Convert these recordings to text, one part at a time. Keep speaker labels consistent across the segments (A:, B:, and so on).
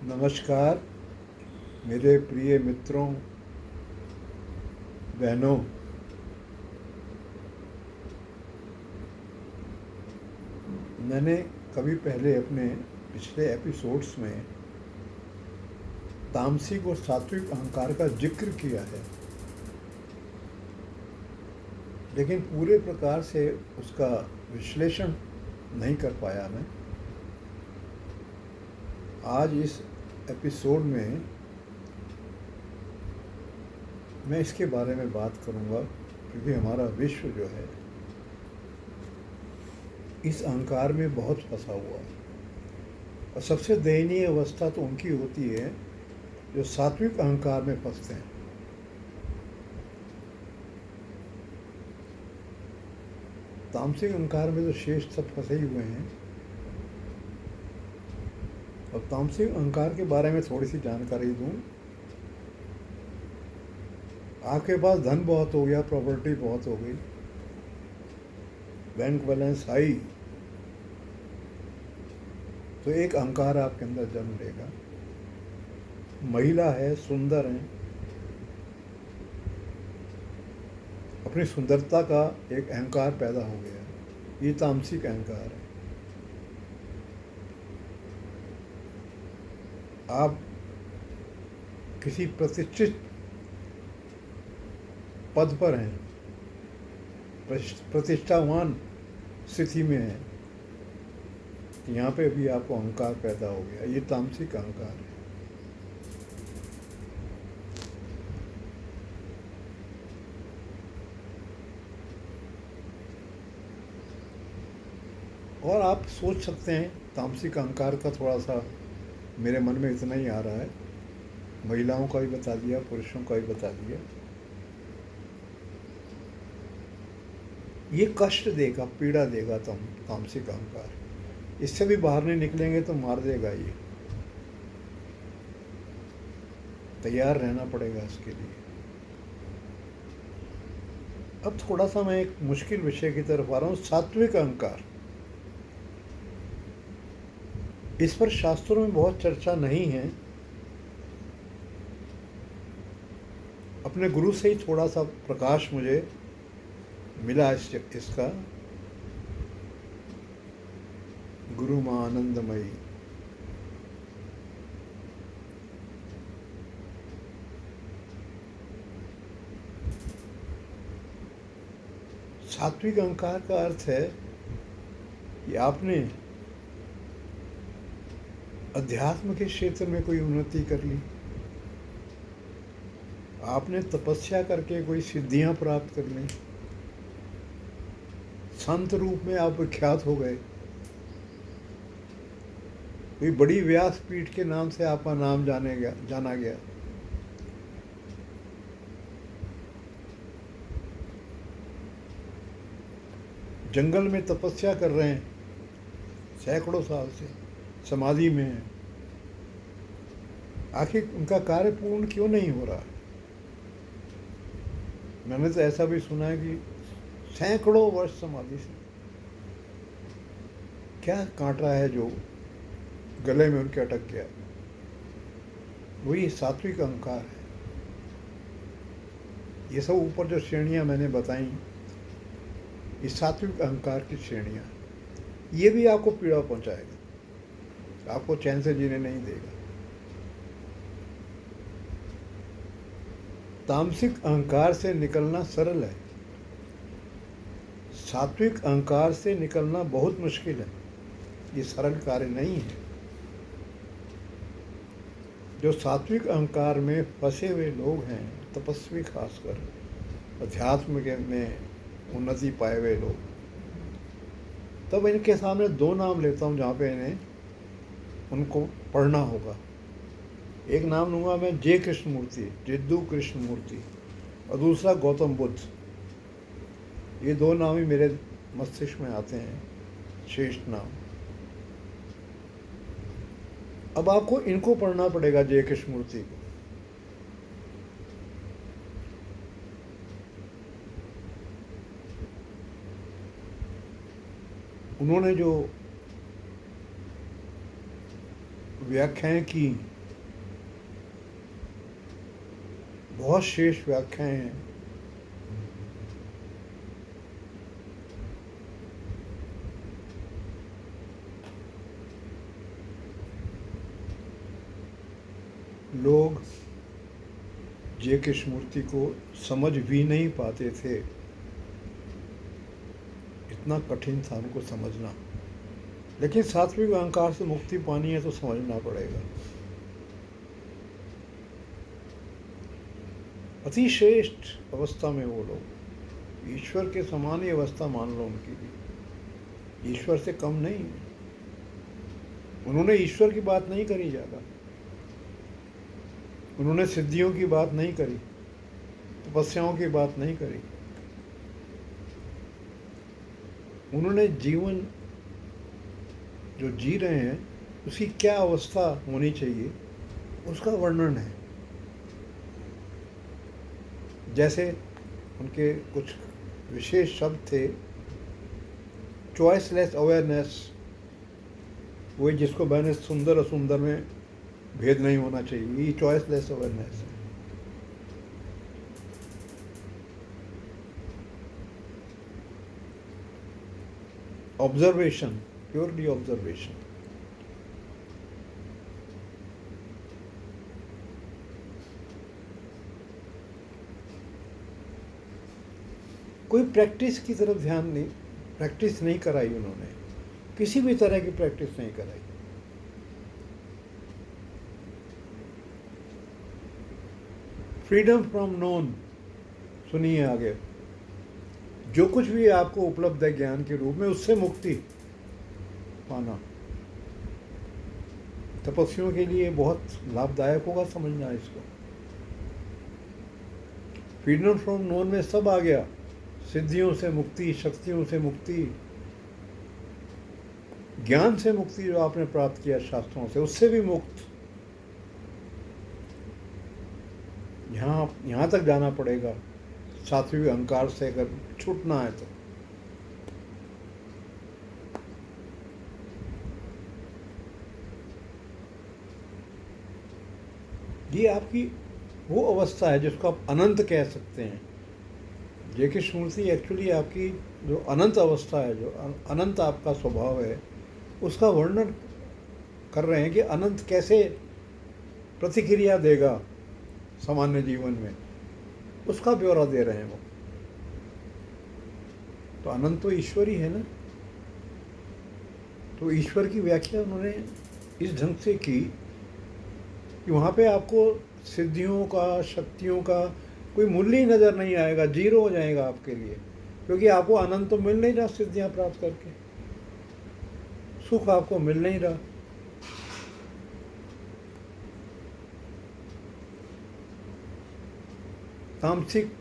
A: नमस्कार मेरे प्रिय मित्रों, बहनों। मैंने कभी पहले अपने पिछले एपिसोड्स में तामसिक और सात्विक अहंकार का जिक्र किया है, लेकिन पूरे प्रकार से उसका विश्लेषण नहीं कर पाया मैं। आज इस एपिसोड में मैं इसके बारे में बात करूंगा, क्योंकि हमारा विश्व जो है इस अहंकार में बहुत फंसा हुआ है। और सबसे दयनीय अवस्था तो उनकी होती है जो सात्विक अहंकार में फंसते हैं। तामसिक अहंकार में तो शेष सब फंसे ही हुए हैं। और तामसिक अहंकार के बारे में थोड़ी सी जानकारी दूं। आपके पास धन बहुत हो गया, प्रॉपर्टी बहुत हो गई, बैंक बैलेंस हाई, तो एक अहंकार आपके अंदर जन्म लेगा। महिला है, सुंदर है, अपनी सुंदरता का एक अहंकार पैदा हो गया, ये तामसिक अहंकार है। आप किसी प्रतिष्ठित पद पर हैं, प्रतिष्ठावान स्थिति में हैं, यहाँ पे भी आपको अहंकार पैदा हो गया, ये तामसिक अहंकार है। और आप सोच सकते हैं, तामसिक अहंकार का थोड़ा सा मेरे मन में इतना ही आ रहा है, महिलाओं का भी बता दिया, पुरुषों का भी बता दिया। ये कष्ट देगा, पीड़ा देगा तामसिक अहंकार। इससे भी बाहर नहीं निकलेंगे तो मार देगा ये। तैयार रहना पड़ेगा इसके लिए। अब थोड़ा सा मैं एक मुश्किल विषय की तरफ आ रहा हूँ, सात्विक अहंकार। इस पर शास्त्रों में बहुत चर्चा नहीं है। अपने गुरु से ही थोड़ा सा प्रकाश मुझे मिला इसका। गुरु मां आनंदमयी। सात्विक अहंकार का अर्थ है कि आपने अध्यात्म के क्षेत्र में कोई उन्नति कर ली, आपने तपस्या करके कोई सिद्धियां प्राप्त कर ली, संत रूप में आप विख्यात हो गए, कोई बड़ी व्यासपीठ के नाम से आपका नाम जाना गया। जंगल में तपस्या कर रहे हैं, सैकड़ों साल से समाधि में है, आखिर उनका कार्य पूर्ण क्यों नहीं हो रहा? मैंने तो ऐसा भी सुना है कि सैकड़ों वर्ष समाधि से क्या कांटा है जो गले में उनके अटक गया। वही सात्विक अहंकार है। ये सब ऊपर जो श्रेणियां मैंने बताई, ये सात्विक अहंकार की श्रेणियां, ये भी आपको पीड़ा पहुंचाएगा, आपको चैन से जीने नहीं देगा। तामसिक अहंकार से निकलना सरल है, सात्विक अहंकार से निकलना बहुत मुश्किल है। ये सरल कार्य नहीं है। जो सात्विक अहंकार में फंसे हुए लोग हैं, तपस्वी खासकर, अध्यात्म में उन्नति पाए हुए लोग, तब इनके सामने दो नाम लेता हूँ जहाँ पे इन्हें उनको पढ़ना होगा। एक नाम लूँगा मैं जे कृष्णमूर्ति, जिद्दू कृष्णमूर्ति, और दूसरा गौतम बुद्ध। ये दो नाम ही मेरे मस्तिष्क में आते हैं, श्रेष्ठ नाम। अब आपको इनको पढ़ना पड़ेगा, जे कृष्णमूर्ति को। उन्होंने जो व्याख्याएं की बहुत शेष व्याख्याएं हैं। लोग जे कृष्णमूर्ति को समझ भी नहीं पाते थे, इतना कठिन था उनको समझना। लेकिन सात्विक अहंकार से मुक्ति पानी है तो समझना पड़ेगा। अति श्रेष्ठ अवस्था में वो लोग, ईश्वर के समान ही अवस्था मान लो उनकी भी, ईश्वर से कम नहीं। उन्होंने ईश्वर की बात नहीं करी ज़्यादा, उन्होंने सिद्धियों की बात नहीं करी, तपस्याओं की बात नहीं करी। उन्होंने जीवन जो जी रहे हैं उसकी क्या अवस्था होनी चाहिए उसका वर्णन है। जैसे उनके कुछ विशेष शब्द थे, चॉइसलेस अवेयरनेस, वही जिसको मैंने सुंदर असुंदर में भेद नहीं होना चाहिए, ये चॉइसलेस अवेयरनेस है। Observation, purely observation. कोई प्रैक्टिस की तरफ ध्यान नहीं, प्रैक्टिस नहीं कराई उन्होंने, किसी भी तरह की प्रैक्टिस नहीं कराई। फ्रीडम फ्रॉम नोन, सुनिए आगे, जो कुछ भी आपको उपलब्ध है ज्ञान के रूप में उससे मुक्ति पाना तपस्वियों के लिए बहुत लाभदायक होगा, समझना इसको। फ्रीडम फ्रॉम नोन में सब आ गया, सिद्धियों से मुक्ति, शक्तियों से मुक्ति, ज्ञान से मुक्ति जो आपने प्राप्त किया शास्त्रों से, उससे भी मुक्त। यहाँ तक जाना पड़ेगा सात्विक अहंकार से अगर छूटना है तो। ये आपकी वो अवस्था है जिसको आप अनंत कह सकते हैं। जे की स्मृति एक्चुअली आपकी जो अनंत अवस्था है, जो अनंत आपका स्वभाव है, उसका वर्णन कर रहे हैं कि अनंत कैसे प्रतिक्रिया देगा सामान्य जीवन में, उसका ब्यौरा दे रहे हैं वो। तो अनंत तो ईश्वर ही है ना। तो ईश्वर की व्याख्या उन्होंने इस ढंग से की कि वहाँ पे आपको सिद्धियों का, शक्तियों का कोई मूल्य ही नज़र नहीं आएगा, जीरो हो जाएगा आपके लिए, क्योंकि आपको आनंद तो मिल नहीं रहा सिद्धियाँ प्राप्त करके, सुख आपको मिल नहीं रहा। तामसिक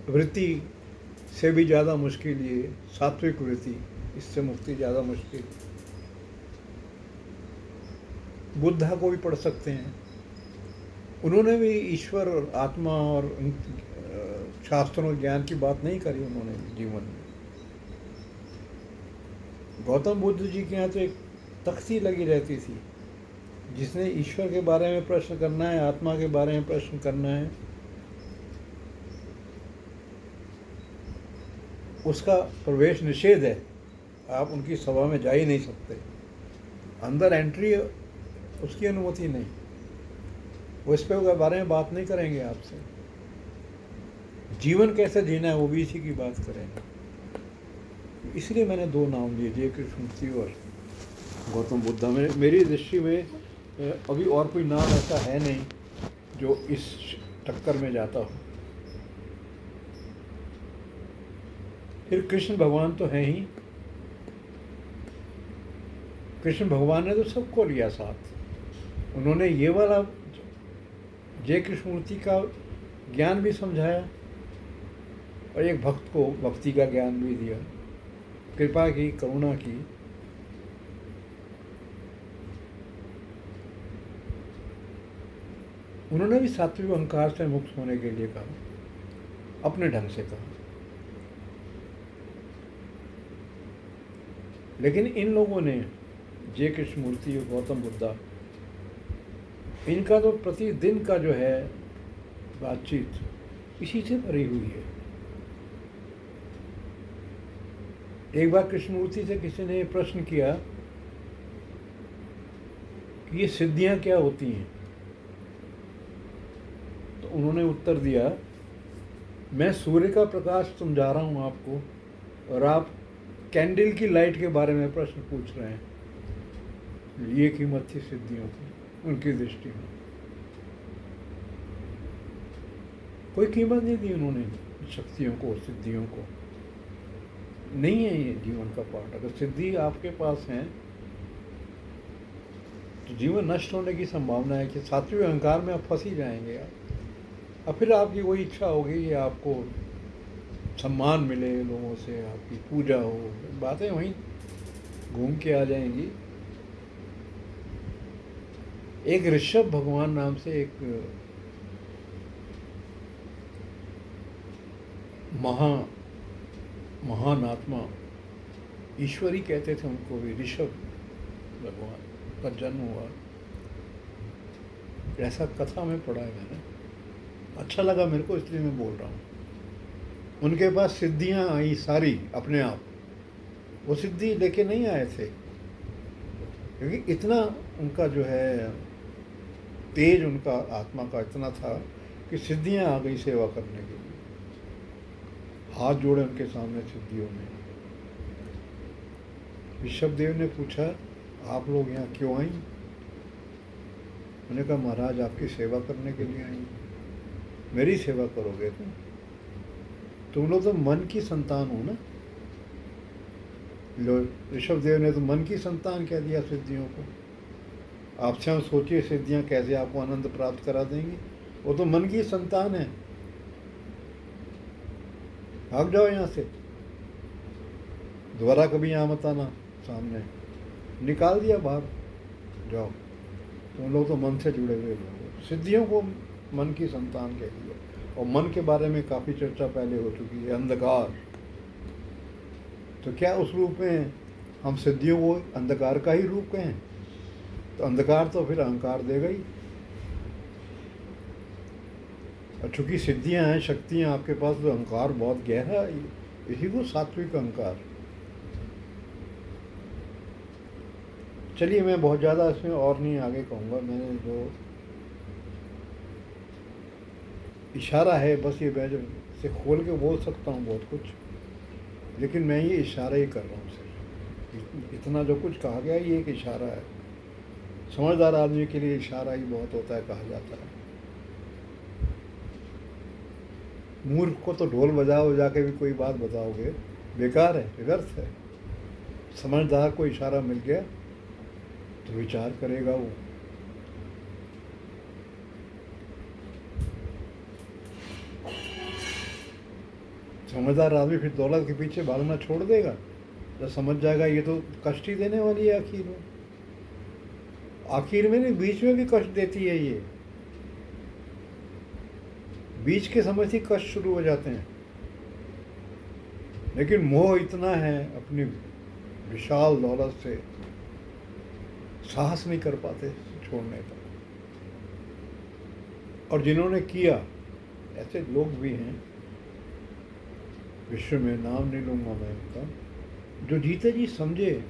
A: वृत्ति से भी ज़्यादा मुश्किल ये सात्विक वृत्ति, इससे मुक्ति ज़्यादा मुश्किल। बुद्धा को भी पढ़ सकते हैं, उन्होंने भी ईश्वर और आत्मा और शास्त्रों ज्ञान की बात नहीं करी उन्होंने जीवन में। गौतम बुद्ध जी के यहाँ तो एक तख्ती लगी रहती थी, जिसने ईश्वर के बारे में प्रश्न करना है, आत्मा के बारे में प्रश्न करना है, उसका प्रवेश निषेध है, आप उनकी सभा में जा ही नहीं सकते, अंदर एंट्री उसकी अनुमति नहीं, वो इस पे बारे में बात नहीं करेंगे आपसे। जीवन कैसे जीना है वो भी इसी की बात करेंगे। इसलिए मैंने दो नाम लिए, जे कृष्णमूर्ति और गौतम बुद्धा। मेरी दृष्टि में अभी और कोई नाम ऐसा है नहीं जो इस टक्कर में जाता हो। फिर कृष्ण भगवान तो हैं ही, कृष्ण भगवान ने तो सबको लिया साथ। उन्होंने ये वाला जय कृष्णमूर्ति का ज्ञान भी समझाया और एक भक्त को भक्ति का ज्ञान भी दिया, कृपा की, करुणा की। उन्होंने भी सात्विक अहंकार से मुक्त होने के लिए कहा, अपने ढंग से कहा। लेकिन इन लोगों ने, जे कृष्णमूर्ति और गौतम बुद्धा, इनका तो प्रतिदिन का जो है बातचीत इसी से भरी हुई है। एक बार कृष्णमूर्ति से किसी ने प्रश्न किया कि ये सिद्धियां क्या होती हैं, तो उन्होंने उत्तर दिया, मैं सूर्य का प्रकाश समझा रहा हूँ आपको और आप कैंडल की लाइट के बारे में प्रश्न पूछ रहे हैं। ये कीमत थी सिद्धियों की उनकी दृष्टि में। कोई कीमत नहीं दी उन्होंने शक्तियों को, सिद्धियों को। नहीं है ये जीवन का पार्ट। अगर सिद्धि आपके पास है तो जीवन नष्ट होने की संभावना है कि सात्विक अहंकार में आप फंस ही जाएंगे आप। और फिर आपकी वही इच्छा होगी कि आपको सम्मान मिले लोगों से, आपकी पूजा हो, बातें वहीं घूम के आ जाएंगी। एक ऋषभ भगवान नाम से एक महान आत्मा, ईश्वरी कहते थे उनको भी, ऋषभ भगवान का जन्म हुआ। ऐसा कथा में पढ़ा है मैंने, अच्छा लगा मेरे को, इसलिए मैं बोल रहा हूँ। उनके पास सिद्धियां आई सारी अपने आप। वो सिद्धि लेके नहीं आए थे, क्योंकि इतना उनका जो है तेज, उनका आत्मा का इतना था कि सिद्धियां आ गई सेवा करने के लिए। हाथ जोड़े उनके सामने सिद्धियों में। ऋषभदेव ने पूछा, आप लोग यहाँ क्यों आई? उन्होंने कहा, महाराज आपकी सेवा करने के लिए आई। मेरी सेवा करोगे तुम लोग तो मन की संतान हो ना। ऋषभदेव ने तो मन की संतान कह दिया सिद्धियों को। आप स्वयं सोचिए सिद्धियां कैसे आपको आनंद प्राप्त करा देंगी। वो तो मन की संतान है। भाग जाओ यहाँ से, दोबारा कभी यहाँ मत आना सामने। निकाल दिया बाहर, जाओ। तुम लोग तो मन से जुड़े हुए लोग हो। सिद्धियों को मन की संतान कह दिया। और मन के बारे में काफ़ी चर्चा पहले हो चुकी है, अंधकार। तो क्या उस रूप में हम सिद्धियों को अंधकार का ही रूप कहें? तो अंधकार तो फिर अहंकार देगा ही। और चूंकि सिद्धियां हैं, शक्तियां आपके पास, तो अहंकार बहुत गहरा है। इसी को सात्विक अहंकार। चलिए, मैं बहुत ज़्यादा इसमें और नहीं आगे कहूँगा। मैंने जो इशारा है, बस ये मैं से खोल के बोल सकता हूँ बहुत कुछ, लेकिन मैं ये इशारा ही कर रहा हूँ सिर्फ। इतना जो कुछ कहा गया ये एक इशारा है। समझदार आदमी के लिए इशारा ही बहुत होता है, कहा जाता है। मूर्ख को तो ढोल बजा के भी कोई बात बताओगे, बेकार है, व्यर्थ है। समझदार को इशारा मिल गया तो विचार करेगा वो। समझदार आदमी फिर दौलत के पीछे भागना छोड़ देगा जब समझ जाएगा ये तो कष्ट ही देने वाली है आखिर में। आखिर में नहीं, बीच में भी कष्ट देती है ये। बीच के समय से कष्ट शुरू हो जाते हैं, लेकिन मोह इतना है अपनी विशाल दौलत से, साहस नहीं कर पाते छोड़ने का। और जिन्होंने किया, ऐसे लोग भी हैं विश्व में, नाम नहीं लूंगा मैं उनका, जो जीते जी समझे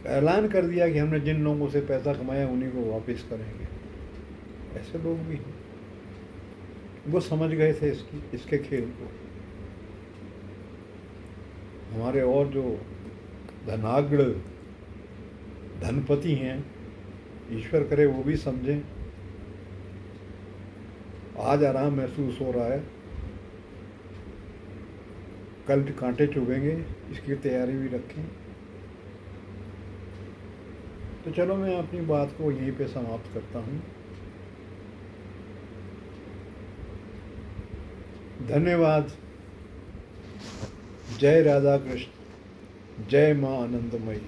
A: ऐलान कर दिया कि हमने जिन लोगों से पैसा कमाया उन्हीं को वापस करेंगे। ऐसे लोग भी हैं। वो समझ गए थे इसके खेल को। हमारे और जो धनाग्र धनपति हैं, ईश्वर करे वो भी समझें। आज आराम महसूस हो रहा है, कल कांटे चुभेंगे, इसकी तैयारी भी रखें। तो चलो, मैं अपनी बात को यहीं पे समाप्त करता हूँ। धन्यवाद। जय राधा कृष्ण, जय माँ आनंदमयी।